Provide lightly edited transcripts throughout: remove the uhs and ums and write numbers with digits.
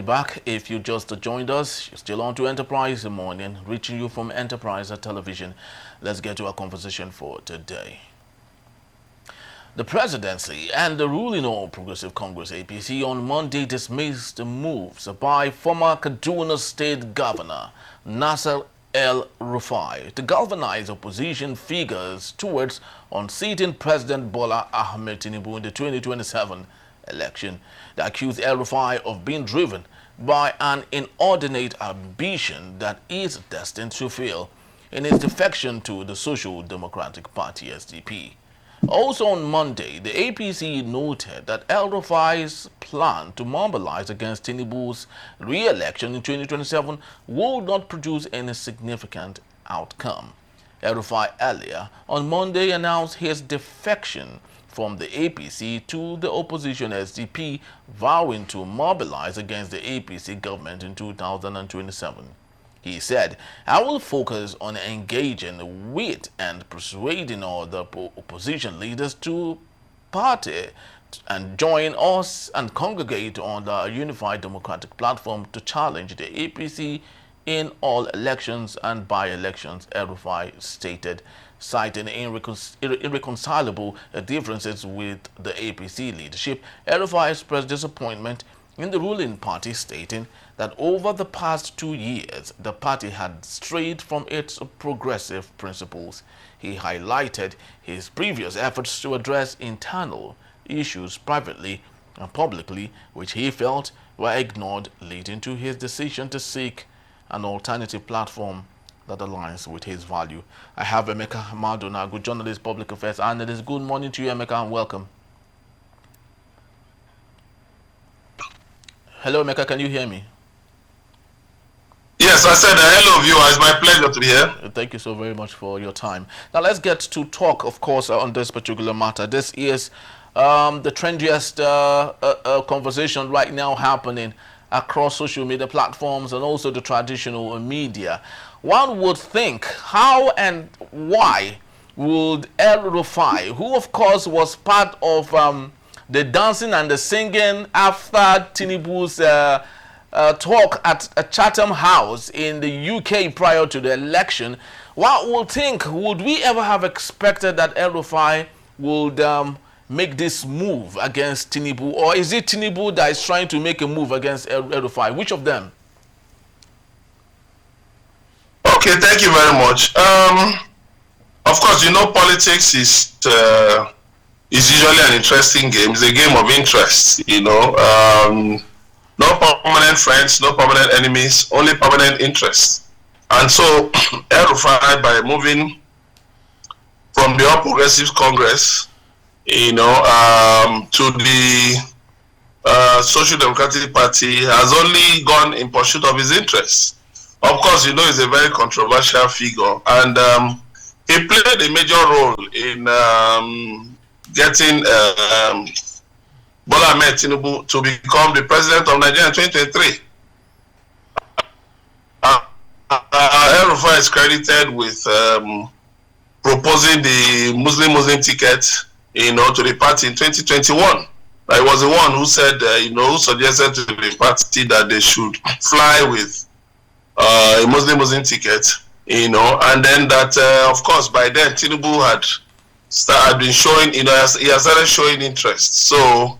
morning back. If you just joined us, you're still on to Enterprise Morning, reaching you from Enterprise Television. Let's get to our conversation for today. The Presidency and the ruling All Progressive Congress APC on Monday dismissed the moves by former Kaduna State Governor Nasir El-Rufai to galvanize opposition figures towards unseating President Bola Ahmed Tinubu in the 2027 election. They accused El-Rufai of being driven by an inordinate ambition that is destined to fail in its defection to the Social Democratic Party SDP. Also on Monday, the APC noted that El-Rufai's plan to mobilize against Tinubu's re-election in 2027 will not produce any significant outcome. El-Rufai earlier on Monday announced his defection from the APC to the opposition SDP, vowing to mobilize against the APC government in 2027. He said, "I will focus on engaging with and persuading all the opposition leaders to party and join us and congregate on the unified democratic platform to challenge the APC in all elections and by-elections," El-Rufai stated, citing irreconcilable differences with the APC leadership. El-Rufai expressed disappointment in the ruling party, stating that over the past 2 years, the party had strayed from its progressive principles. He highlighted his previous efforts to address internal issues privately and publicly, which he felt were ignored, leading to his decision to seek an alternative platform that aligns with his value. I have Emeka Madona, good journalist, public affairs analyst. Good morning to you, Emeka, and welcome. Hello, Emeka, can you hear me? Yes, I said hello, viewer. It's my pleasure to be here. Thank you so very much for your time. Now, let's get to talk, of course, on this particular matter. This is the trendiest conversation right now happening across social media platforms and also the traditional media. One would think, how and why would El-Rufai, who of course was part of the dancing and the singing after Tinubu's talk at Chatham House in the UK prior to the election, one would think, would we ever have expected that El-Rufai would make this move against Tinubu? Or is it Tinubu that is trying to make a move against El-Rufai? Which of them? Okay, thank you very much. Of course, politics is usually an interesting game. It's a game of interest, no permanent friends, no permanent enemies, only permanent interests. And so El-Rufai, by moving from the All Progressives Congress, to the Social Democratic Party, has only gone in pursuit of his interests. Of course, he's a very controversial figure, and he played a major role in getting Bola Ahmed Tinubu to become the president of Nigeria in 2023. El-Rufai is credited with proposing the Muslim ticket, to the party in 2021. I was the one who said, who suggested to the party that they should fly with a Muslim ticket, and then that, of course, by then Tinubu had been showing, he has started showing interest. So,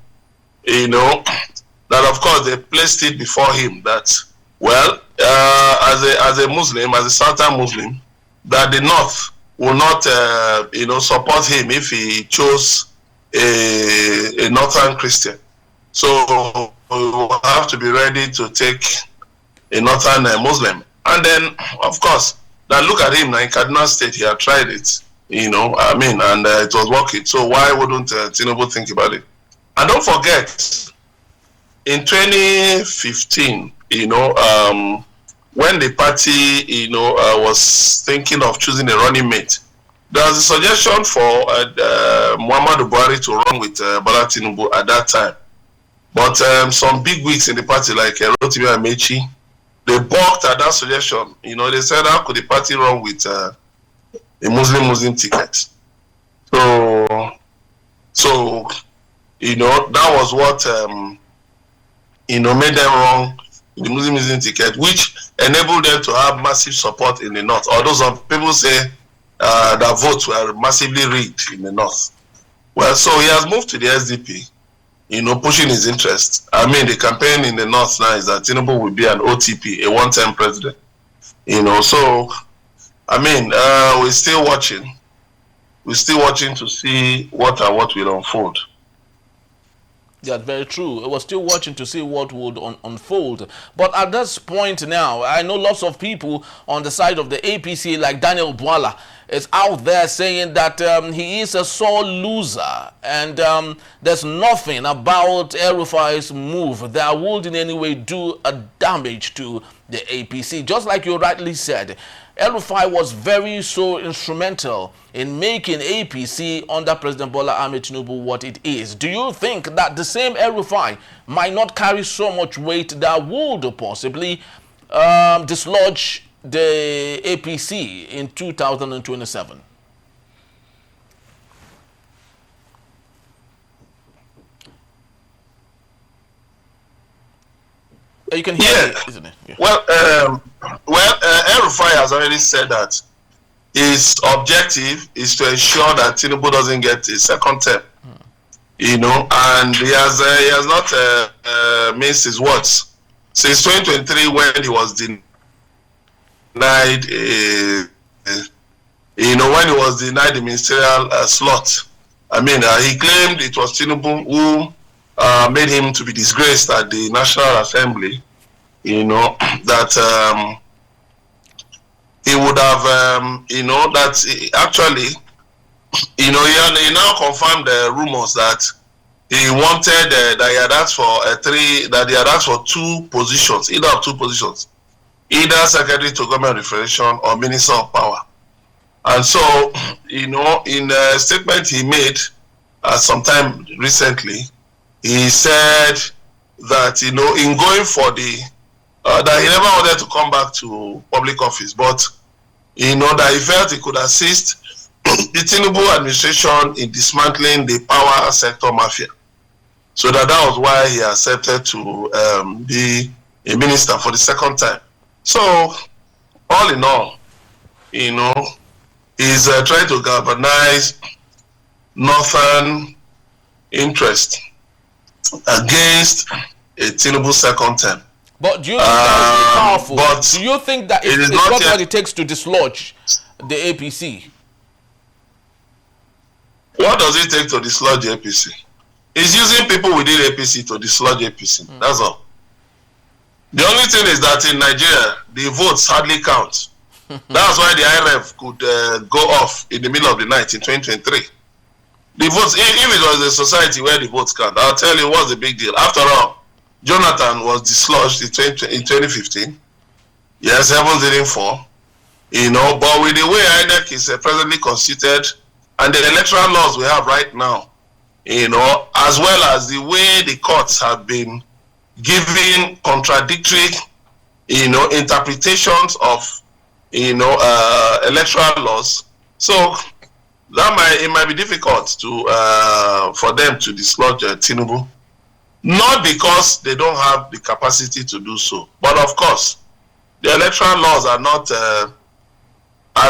that of course they placed it before him that, well, as a Muslim, as a Southern Muslim, that the North will not, support him if he chose a Northern Christian. So we will have to be ready to take a Northern Muslim. And then, of course, now look at him now in Kaduna State. He had tried it, and it was working. So why wouldn't Tinubu think about it? And don't forget, in 2015, when the party, was thinking of choosing a running mate, there was a suggestion for Muhammadu Buhari to run with Bola Tinubu at that time. But some big wigs in the party, like Rotimi Amechi, they balked at that suggestion. They said, how could the party run with a Muslim ticket? So that was what made them run the Muslim ticket, which enabled them to have massive support in the north. Although some people say that votes were massively rigged in the north. Well, so he has moved to the SDP, pushing his interest. I mean, the campaign in the north now is that Tinubu will be an OTP, a one-term president. So, I mean, we're still watching. We're still watching to see what will unfold. That's very true. We're still watching to see what would unfold. But at this point now, I know lots of people on the side of the APC, like Daniel Bwala, is out there saying that he is a sore loser, and there's nothing about El-Rufai'S move that would in any way do a damage to the APC. Just like you rightly said, El-Rufai was so instrumental in making APC under President Bola Ahmed Tinubu what it is. Do you think that the same El-Rufai might not carry so much weight that would possibly dislodge the APC in 2027? You can hear it, isn't it? Yeah. Well, El-Rufai has already said that his objective is to ensure that Tinubu doesn't get a second term. And he has not missed his words since 2023 when he was denied. When he was denied the ministerial slot. I mean, he claimed it was Tinubu who made him to be disgraced at the National Assembly, that he would have, that actually, he now confirmed the rumors that he wanted, that he had asked for two positions, either Secretary to Government Referendum or Minister of Power. And so, in a statement he made sometime recently, he said that, in going for that he never wanted to come back to public office, but, that he felt he could assist the Tinubu administration in dismantling the power sector mafia. So that was why he accepted to be a minister for the second time. So, all in all, he's trying to galvanize northern interest against a Tinubu second term. But do you think that is powerful? But do you think that it's not what it takes to dislodge the APC? What does it take to dislodge the APC? It's using people within APC to dislodge APC. That's all. The only thing is that in Nigeria, the votes hardly count. That's why the IRF could go off in the middle of the night in 2023. The votes, if it was a society where the votes count, I'll tell you what's the big deal. After all, Jonathan was dislodged in 2015. Yes, heaven didn't fall. But with the way INEC is presently constituted and the electoral laws we have right now, as well as the way the courts have been giving contradictory, interpretations of, electoral laws. So it might be difficult for them to dislodge Tinubu. Not because they don't have the capacity to do so, but of course, the electoral laws are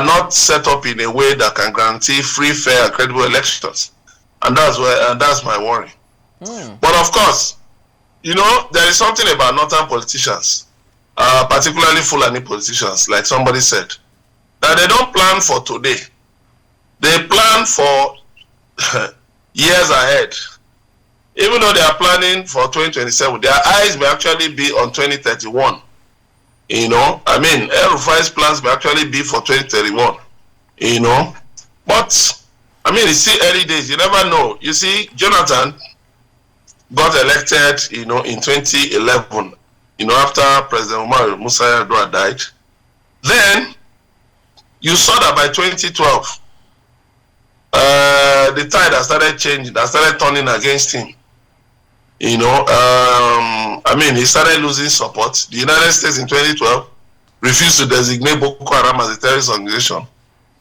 not set up in a way that can guarantee free, fair, and credible elections, and that's my worry. But of course, there is something about northern politicians, particularly Fulani politicians, like somebody said, that they don't plan for today. They plan for years ahead. Even though they are planning for 2027, their eyes may actually be on 2031. El-Rufai'S plans may actually be for 2031. But, it's still early days. You never know. You see, Jonathan got elected, in 2011, after President Musa Yar'Adua died. Then, you saw that by 2012, the tide has started changing, has started turning against him. He started losing support. The United States in 2012 refused to designate Boko Haram as a terrorist organization.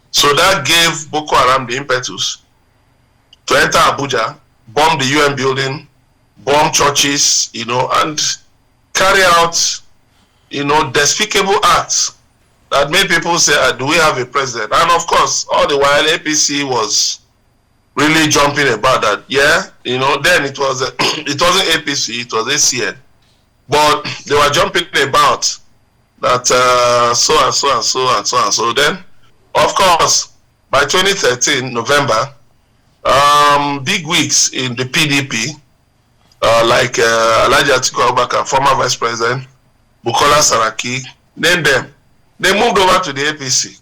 So that gave Boko Haram the impetus to enter Abuja, bomb the UN building, bomb churches, and carry out despicable acts that made people say, do we have a president? And of course, all the while, APC was really jumping about that. Yeah, then it was it wasn't APC, it was ACN. But they were jumping about that so and so and so and so and so. Then, of course, by 2013, November, big wigs in the PDP, like Alhaji Atiku Abubakar, former vice president, Bukola Saraki, name them, they moved over to the APC.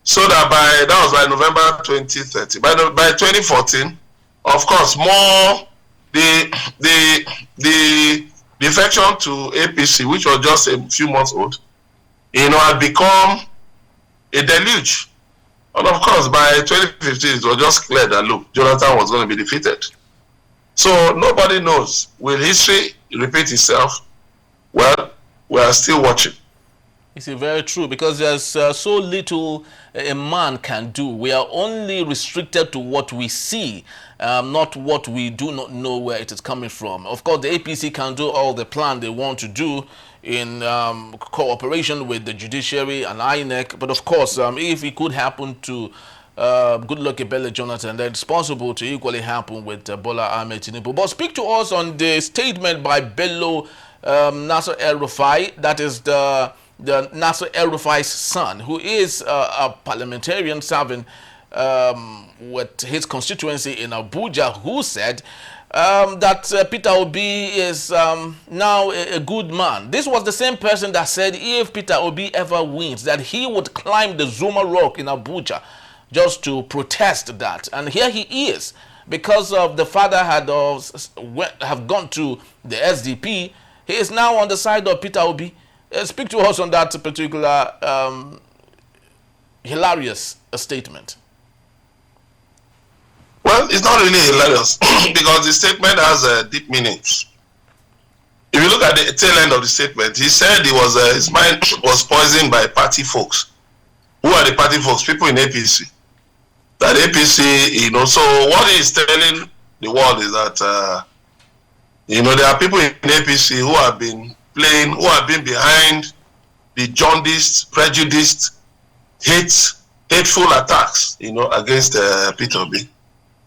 So that that was by November 2013. By 2014, of course, more the defection to APC, which was just a few months old, had become a deluge. And of course, by 2015, it was just clear that, look, Jonathan was going to be defeated. So nobody knows. Will history repeat itself? Well, we are still watching. It's very true, because there's so little a man can do. We are only restricted to what we see, not what we do not know where it is coming from. Of course, the APC can do all the plan they want to do in cooperation with the judiciary and INEC. But of course, if it could happen to good-luck Ebele Jonathan, then it's possible to equally happen with Bola Ahmed Tinubu. But speak to us on the statement by Bello Nasir El-Rufai, that is the Nasir El-Rufai'S son, who is a parliamentarian serving with his constituency in Abuja, who said that Peter Obi is now a good man. This was the same person that said if Peter Obi ever wins, that he would climb the Zuma Rock in Abuja just to protest that. And here he is, because of the father have gone to the SDP. He is now on the side of Peter Obi. Speak to us on that particular hilarious statement. Well, it's not really hilarious because the statement has deep meanings. If you look at the tail end of the statement, he said his mind was poisoned by party folks. Who are the party folks? People in APC. That APC, so what he is telling the world is that, there are people in APC who have been behind the jaundiced, prejudiced, hateful attacks, against Peter Obi.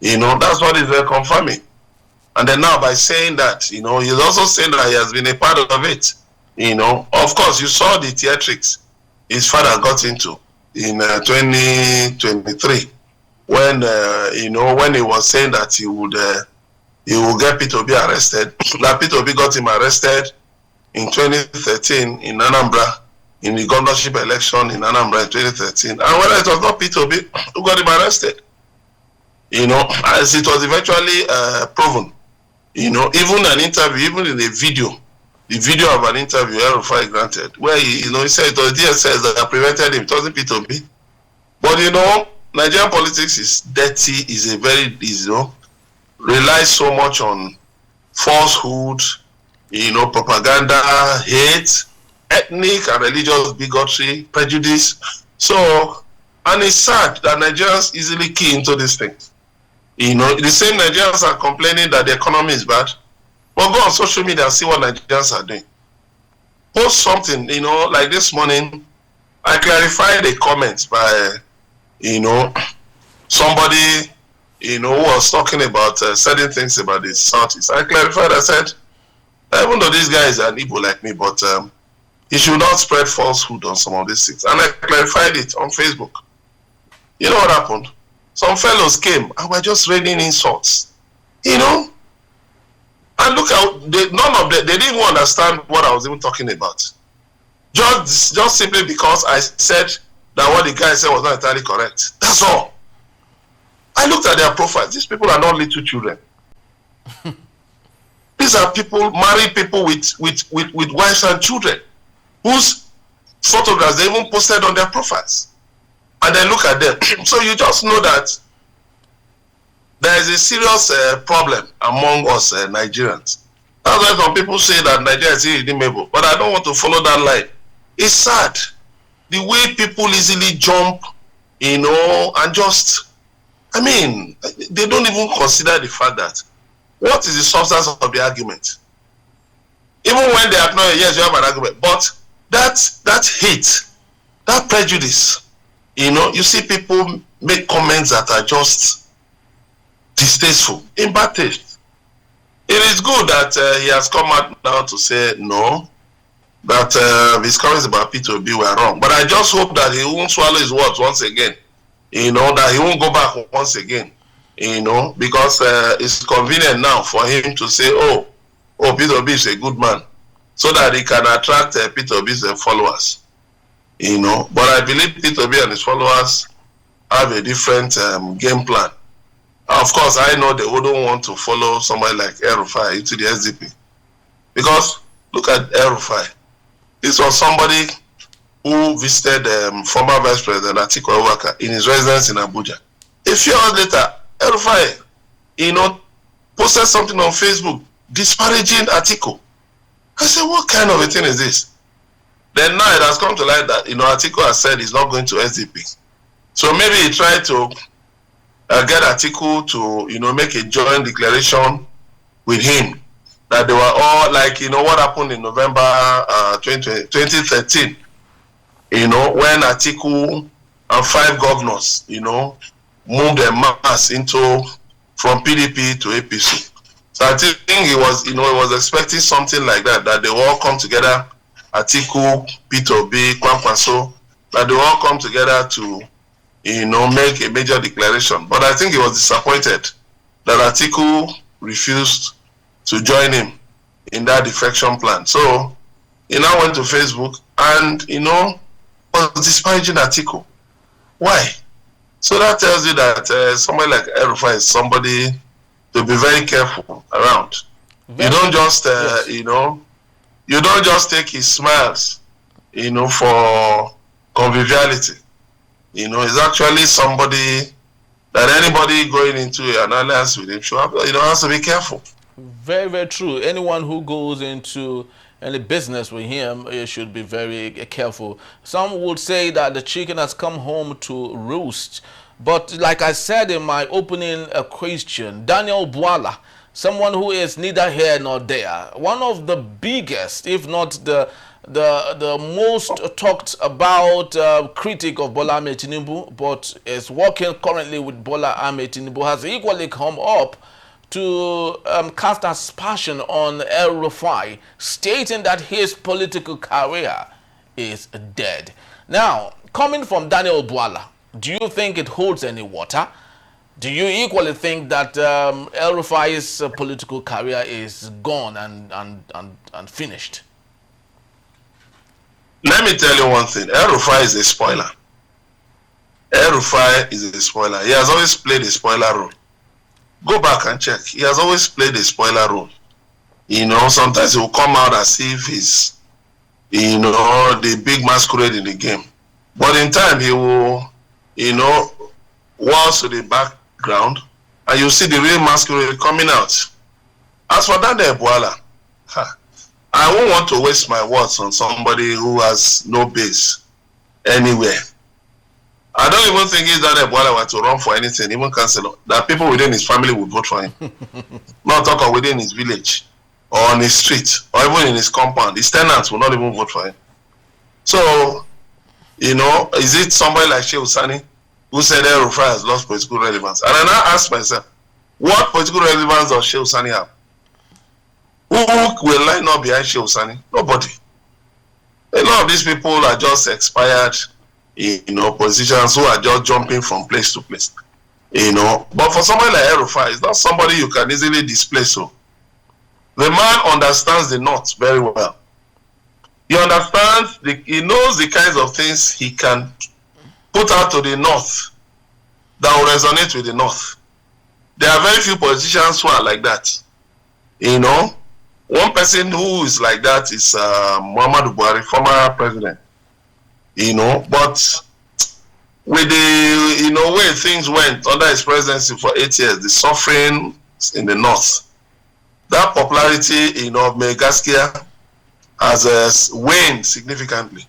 That's what is confirming. And then now by saying that, he's also saying that he has been a part of it. Of course, you saw the theatrics his father got into in 2023 when, when he was saying that he will get Peter Obi arrested. That Peter Obi got him arrested in 2013 in Anambra, in the governorship election in Anambra in 2013. And whether it was not Peter Obi who got him arrested, as it was eventually proven, even an interview, even in the video of an interview El-Rufai granted, where he said it was DSS that prevented him, it wasn't Peter Obi. But Nigerian politics is dirty, is a very, relies so much on falsehood, propaganda, hate, ethnic and religious bigotry, prejudice. So, and it's sad that Nigerians easily key into these things. The same Nigerians are complaining that the economy is bad. But go on social media and see what Nigerians are doing. Post something, like this morning, I clarified a comment by, somebody, who was talking about certain things about the Southeast. I clarified, I said, even though this guy is an Igbo like me, but he should not spread falsehood on some of these things. And I clarified it on Facebook. You know what happened? Some fellows came and were just raining insults. And look how none of them, they didn't even understand what I was even talking about. Just simply because I said that what the guy said was not entirely correct. That's all. I looked at their profiles. These people are not little children. These are people, married people with wives and children, whose photographs they even posted on their profiles. And then look at them. So you just know that there is a serious problem among us Nigerians. That's why some people say that Nigeria is irredeemable. But I don't want to follow that line. It's sad. The way people easily jump, and just, they don't even consider the fact that what is the substance of the argument? Even when they acknowledge, yes, you have an argument, but that hate, that prejudice, you see people make comments that are just distasteful, in bad taste. It is good that he has come out now to say no, that his comments about P2B were wrong. But I just hope that he won't swallow his words once again, that he won't go back once again, because it's convenient now for him to say, oh, P2B is a good man, so that he can attract P2B's followers, But I believe P2B and his followers have a different game plan. Of course, I know they wouldn't want to follow somebody like El-Rufai into the SDP. Because look at El-Rufai. This was somebody who visited former Vice President Atiku Abubakar in his residence in Abuja. A few hours later, El-Rufai, posted something on Facebook disparaging Atiku. I said, what kind of a thing is this? Then now it has come to light that, Atiku has said he's not going to SDP. So maybe he tried to get Atiku to, make a joint declaration with him that they were all like, what happened in November 2013, when Atiku and 5 governors, moved a mass from PDP to APC. So I think he was expecting something like that they all come together, Atiku, P2B, Kwankwaso, that they all come together to, make a major declaration. But I think he was disappointed that Atiku refused to join him in that defection plan. So he now went to Facebook and, was disparaging Atiku. Why? So that tells you that somebody like El-Rufai is somebody to be very careful around. You don't just, you don't just take his smiles, for conviviality. He's actually somebody that anybody going into an alliance with him should have, has to be careful. Very, very true. Anyone who goes into any business with him should be very careful. Some would say that the chicken has come home to roost. But like I said in my opening question, Daniel Bwala, someone who is neither here nor there, one of the biggest, if not the most talked about critic of Bola Ahmed Tinubu, but is working currently with Bola Ahmed Tinubu, has equally come up to cast aspersion on El-Rufai, stating that his political career is dead. Now, coming from Daniel Bwala, do you think it holds any water? Do you equally think that El-Rufai's political career is gone and finished? Let me tell you one thing. El-Rufai is a spoiler. El-Rufai is a spoiler. He has always played a spoiler role. Go back and check. He has always played a spoiler role. Sometimes he will come out as if he's, the big masquerade in the game. But in time, he will, waltz to the background, and you see the real masquerade coming out. As for Daniel Bwala, I won't want to waste my words on somebody who has no base anywhere. I don't even think if Daniel Bwala were to run for anything, even councillor, that people within his family would vote for him. Not talk of within his village, or on his street, or even in his compound. His tenants will not even vote for him. So, is it somebody like Shehu Sani who said El-Rufai has lost political relevance? And I now ask myself, what political relevance does Shehu Sani have? Who will line up behind Shehu Sani? Nobody. A lot of these people are just expired, positions who are just jumping from place to place. But for somebody like El-Rufai, it's not somebody you can easily displace. So the man understands the North very well. He understands, he knows the kinds of things he can put out to the North that will resonate with the North. There are very few politicians who are like that. One person who is like that is Muhammadu Buhari, former president. But with the way things went under his presidency for 8 years, the suffering in the North, that popularity of Megaskia has waned significantly.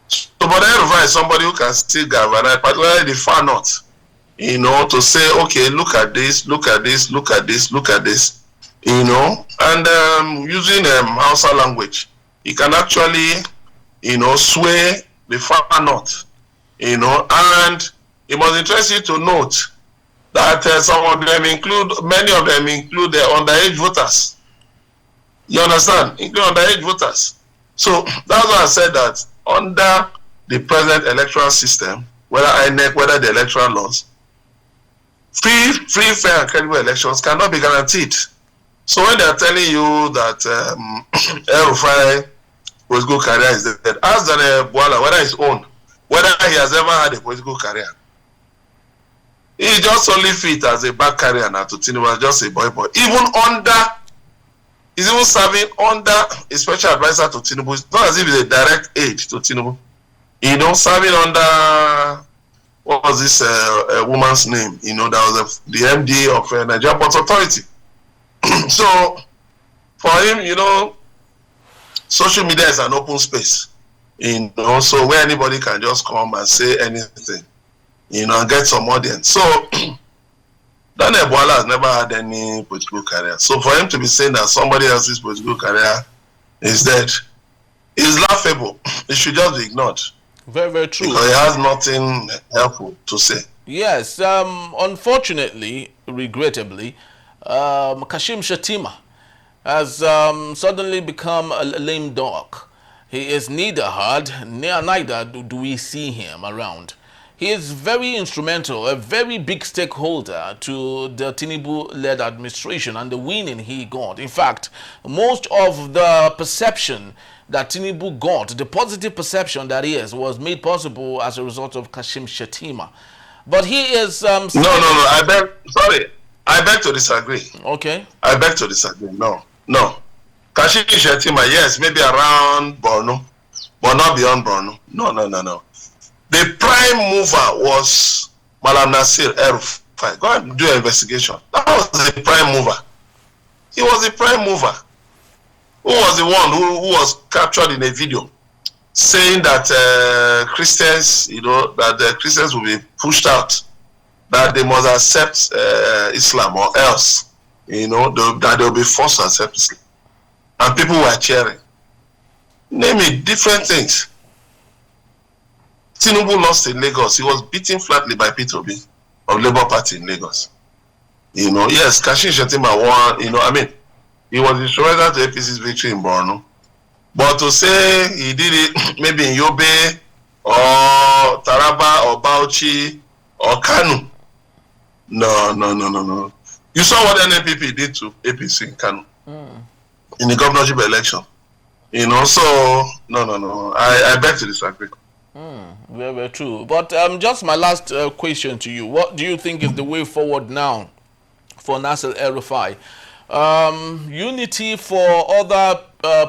So, but El-Rufai is somebody who can still galvanize, particularly the far North, to say, okay, look at this, look at this, look at this, look at this, and using Hausa language, he can actually, sway the far north, and it must interest you to note that many of them include the underage voters. You understand? Include underage voters. So that's why I said that under the present electoral system, whether INEC, whether the electoral laws, free, fair, and credible elections cannot be guaranteed. So when they are telling you that El-Rufai'S political career is dead, ask President Bola whether he has ever had a political career. He just only fit as a back carrier now to Tinubu, just a boy. He's even serving under a special advisor to Tinubu. It's not as if he's a direct aide to Tinubu. Serving under, what was this woman's name? That was the MD of Nigeria Ports Authority. So, for him, social media is an open space. So where anybody can just come and say anything, and get some audience. So, Daniel Bola has never had any political career. So for him to be saying that somebody else's political career is dead is laughable. It should just be ignored. Very, very true. Because he has nothing helpful to say. Yes. Unfortunately, regrettably, Kashim Shettima has suddenly become a lame dog. He is neither heard, neither do we see him around. He is very instrumental, a very big stakeholder to the Tinubu-led administration and the winning he got. In fact, most of the perception that Tinubu got, the positive perception that he is, was made possible as a result of Kashim Shettima. But he is... No, I beg to disagree. Okay. I beg to disagree. No. Kashim Shettima, yes, maybe around Borno, but not beyond Borno. No. The prime mover was Malam Nasir El-Rufai. Go and do an investigation. That was the prime mover. He was the prime mover. Who was the one who was captured in a video saying that Christians, that the Christians will be pushed out, that they must accept Islam or else, that they will be forced to accept Islam. And people were cheering. Name it, different things. Tinubu lost in Lagos. He was beaten flatly by Peter Obi of Labour Party in Lagos. Yes, Kashim Shettima won. He was instrumental to APC's victory in Borno. But to say he did it maybe in Yobe or Taraba or Bauchi or Kanu, no. You saw what NNPP did to APC in Kanu in the governorship election. So no. I beg to disagree. Very, very true. But just my last question to you. What do you think is the way forward now for Nasir El-Rufai? Unity for other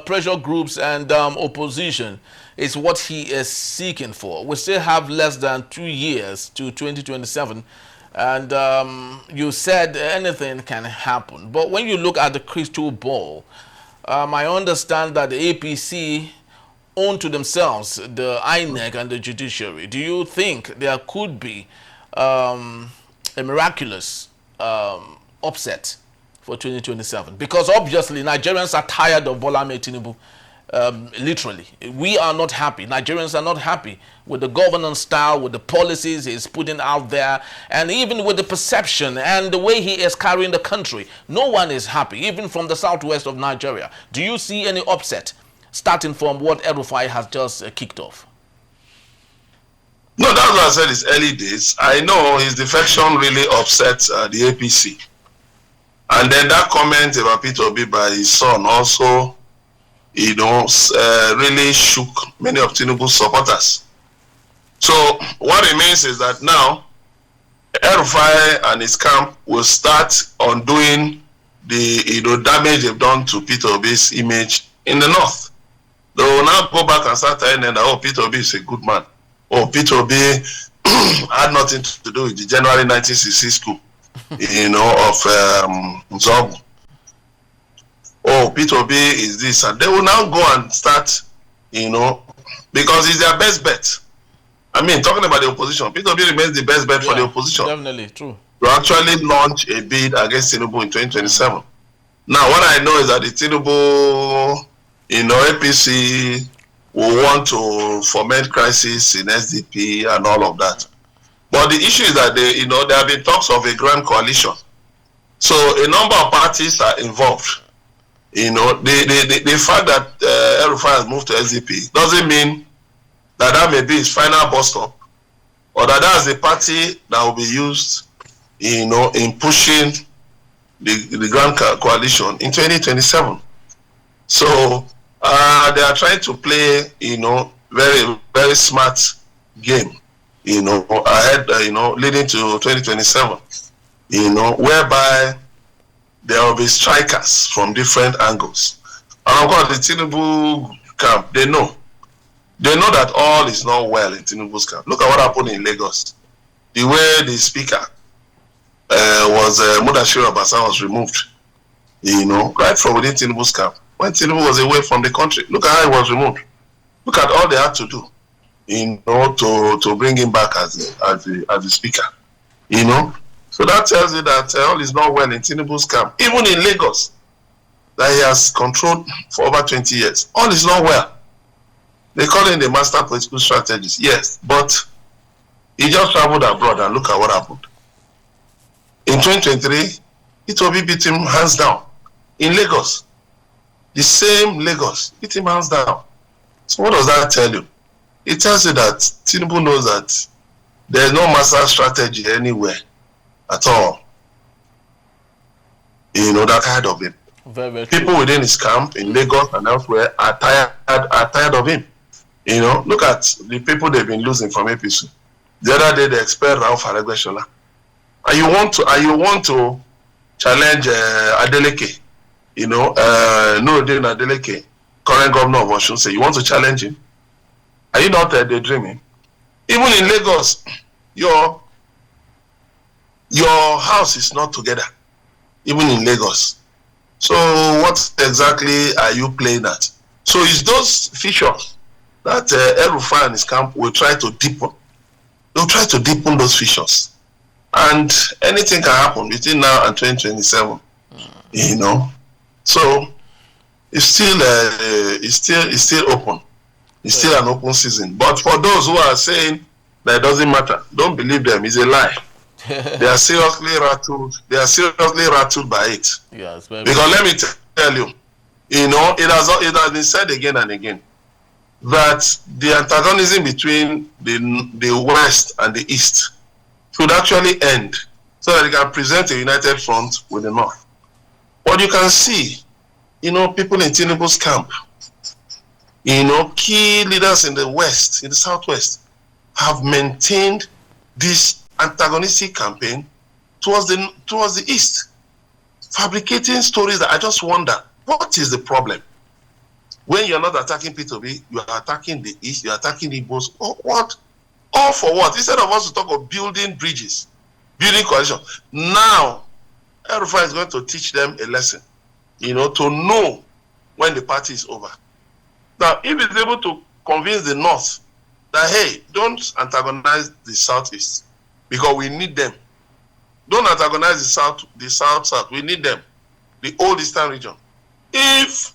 pressure groups and opposition is what he is seeking for. We still have less than 2 years to 2027. And you said anything can happen. But when you look at the crystal ball, I understand that the APC own to themselves the INEC and the judiciary. Do you think there could be a miraculous upset for 2027? Because obviously Nigerians are tired of Bola Ahmed Tinubu. Literally, we are not happy. Nigerians are not happy with the governance style, with the policies he's putting out there, and even with the perception and the way he is carrying the country. No one is happy, even from the southwest of Nigeria. Do you see any upset starting from what El-Rufai has just kicked off? No, that's what I said. It's early days. I know his defection really upset the APC. And then that comment about Peter Obi by his son also, really shook many of Tinubu's supporters. So what remains is that now El-Rufai and his camp will start undoing the damage they've done to Peter Obi's image in the north. They will now go back and start telling them that, oh, Peter Obi is a good man. Oh, Peter Obi had nothing to do with the January 1966 coup, of Nzogu. Oh, Peter Obi is this. And they will now go and start, because it's their best bet. Talking about the opposition, Peter Obi remains the best bet for the opposition. Definitely, true. To actually launch a bid against Tinubu in 2027. Now, what I know is that the Tinubu, APC will want to foment crisis in SDP and all of that. But the issue is that there have been talks of a grand coalition. So a number of parties are involved. The fact that El-Rufai'S has moved to SDP doesn't mean that may be his final bus stop, or that's the party that will be used, in pushing the grand coalition in 2027. So they are trying to play, very, very smart game, ahead, leading to 2027, whereby there will be strikers from different angles. And of course, the Tinubu camp, they know that all is not well in Tinubu's camp. Look at what happened in Lagos. The way the speaker Mudashiru Obasa was removed, right from within Tinubu's camp. When Tinubu was away from the country, look at how he was removed. Look at all they had to do, to bring him back as the speaker. So that tells you that all is not well in Tinubu's camp. Even in Lagos, that he has controlled for over 20 years, all is not well. They call him the master political strategist, yes, but he just traveled abroad and look at what happened. In 2023, Itobi beat him hands down. In Lagos, the same Lagos, beat him hands down. So what does that tell you? It tells you that Tinubu knows that there is no master strategy anywhere at all. That kind of him. Very, very People true. within his camp in Lagos and elsewhere are tired of him. Look at the people they've been losing from APC. The other day they expelled Ralph Aregbesola. And you want to challenge Adeleke, Nuruddin Adeleke, current governor of Osun State. You want to challenge him? Are you not daydreaming? Even in Lagos, your house is not together. Even in Lagos. So what exactly are you playing at? So it's those fissures that El-Rufai and his camp will try to deepen. They'll try to deepen those fissures. And anything can happen between now and 2027. So it's still open. It's still an open season. But for those who are saying that it doesn't matter, don't believe them. It's a lie. They are seriously rattled. They are seriously rattled by it. Yes, because let me tell you, it has been said again and again that the antagonism between the West and the East should actually end so that they can present a united front with the North. But you can see, people in Tinubu's camp, key leaders in the West, in the Southwest, have maintained this antagonistic campaign towards the East, fabricating stories that I just wonder, what is the problem? When you're not attacking P2B, you are attacking the East, you're attacking the Igbos. What? All for what? Instead of us to talk of building bridges, building coalition. Now, El-Rufai is going to teach them a lesson, to know when the party is over. Now, if he's able to convince the North that, hey, don't antagonize the Southeast, because we need them. Don't antagonize the South. We need them. The old Eastern region. If,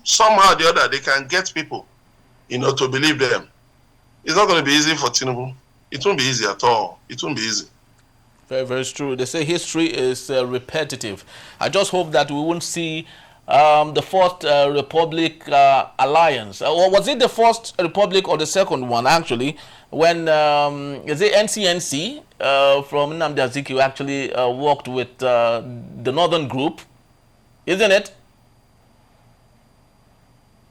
somehow or the other, they can get people, to believe them, it's not going to be easy for Tinubu. It won't be easy at all. It won't be easy. Very, very true. They say history is repetitive. I just hope that we won't see the Fourth Republic alliance. Or was it the First Republic or the second one, actually, when is it NCNC from Nnamdi Azikiwe actually worked with the Northern Group, isn't it?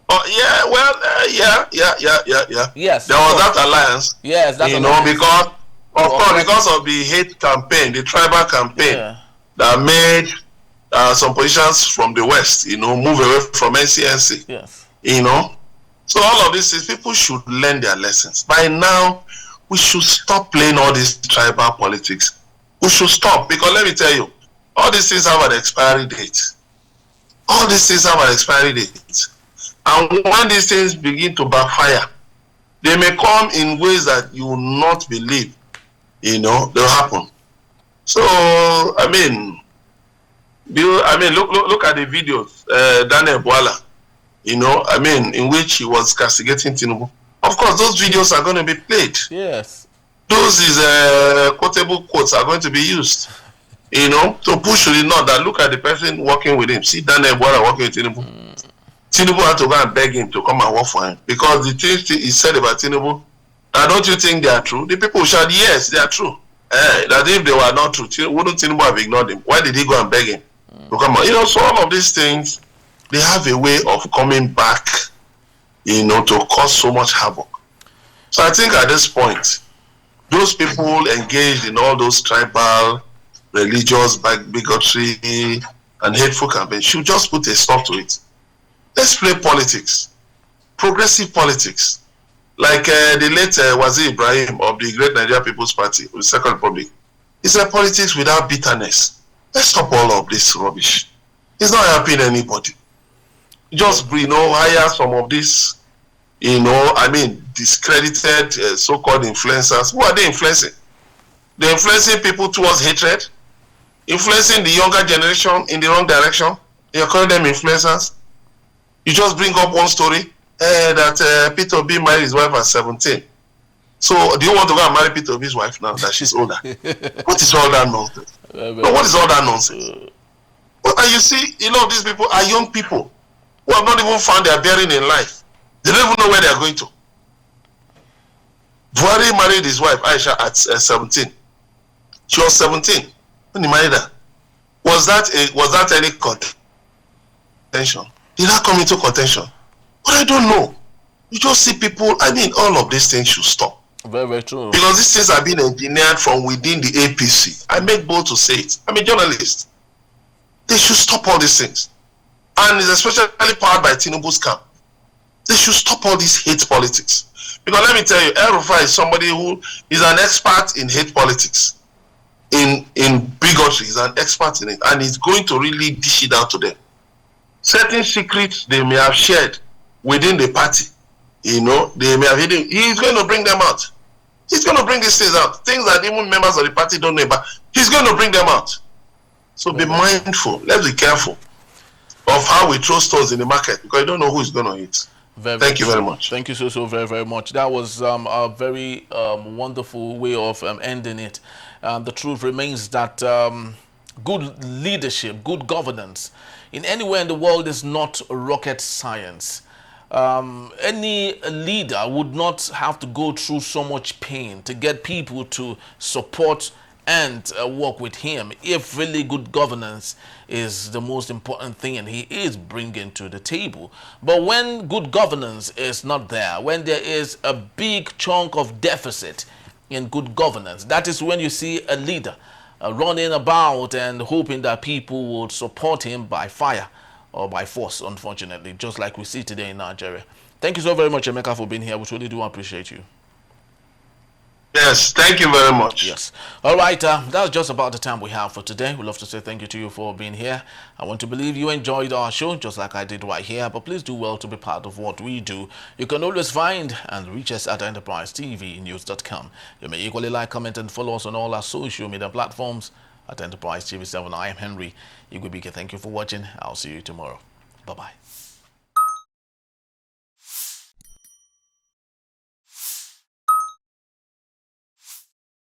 Oh yeah, well, yeah. Yes. There was that alliance. Yes, that's because of the hate campaign, the tribal campaign that made some politicians from the West, move away from NCNC. Yes. So all of this is people should learn their lessons. By now, we should stop playing all this tribal politics. We should stop, because let me tell you, all these things have an expiry date. All these things have an expiry date. And when these things begin to backfire, they may come in ways that you will not believe, they'll happen. So, I mean, look at the videos, Daniel Bola, you know, I mean, in which he was castigating Tinubu. Of course, those videos are going to be played. Yes. Those quotable quotes are going to be used, you know, to push to the north that look at the person working with him. See Daniel Bola working with Tinubu. Tinubu had to go and beg him to come and work for him because the things he said about Tinubu, don't you think they are true? The people shout, yes, they are true. That if they were not true, wouldn't Tinubu have ignored him? Why did he go and beg him to come on? You know, so all of these things, they have a way of coming back, you know, to cause so much havoc. So I think at this point, those people engaged in all those tribal, religious bigotry and hateful campaigns should just put a stop to it. Let's play politics, progressive politics. Like the late Wazir Ibrahim of the Great Nigeria People's Party of the Second Republic. He said politics without bitterness. Let's stop all of this rubbish. It's not helping anybody. Just, you know, hire some of these, you know, I mean, discredited so-called influencers. Who are they influencing? They're influencing people towards hatred, influencing the younger generation in the wrong direction. You're calling them influencers. You just bring up one story. That Peter Obi married his wife at 17. So, do you want to go and marry Peter Obi's wife now that she's older? What is all that nonsense? No, what is all that nonsense? Well, and you see, you know, these people are young people who have not even found their bearing in life. They don't even know where they are going to. Buhari married his wife, Aisha, at 17. She was 17 when he married her. Was that any contention? Did that come into contention? But I don't know. You just see people, I mean, all of these things should stop. Very, very true. Because these things are being engineered from within the APC. I make bold to say it. I'm a journalist. They should stop all these things. And it's especially powered by Tinubu's camp. They should stop all these hate politics. Because let me tell you, El-Rufai'S is somebody who is an expert in hate politics. In bigotry, he's an expert in it. And he's going to really dish it out to them. Certain secrets they may have shared within the party, you know, they may have hidden. He's going to bring them out. He's going to bring these things out. Things that even members of the party don't know about. He's going to bring them out. So be mindful. Let's be careful of how we throw stones in the market because you don't know who is going to hit. Thank you very much. Thank you so very, very much. That was a very wonderful way of ending it. The truth remains that good leadership, good governance in anywhere in the world is not rocket science. Any leader would not have to go through so much pain to get people to support and work with him if really good governance is the most important thing and he is bringing to the table. But when good governance is not there, when there is a big chunk of deficit in good governance, that is when you see a leader running about and hoping that people would support him by fire or by force, unfortunately, just like we see today in Nigeria. Thank you so very much, Emeka, for being here. We really do appreciate you. Yes, thank you very much. Yes. All right, that's just about the time we have for today. We'd love to say thank you to you for being here. I want to believe you enjoyed our show, just like I did right here, but please do well to be part of what we do. You can always find and reach us at enterprisetvnews.com. You may equally like, comment, and follow us on all our social media platforms at Enterprise TV7. I am Henry Igwebike. Thank you for watching. I'll see you tomorrow. Bye-bye.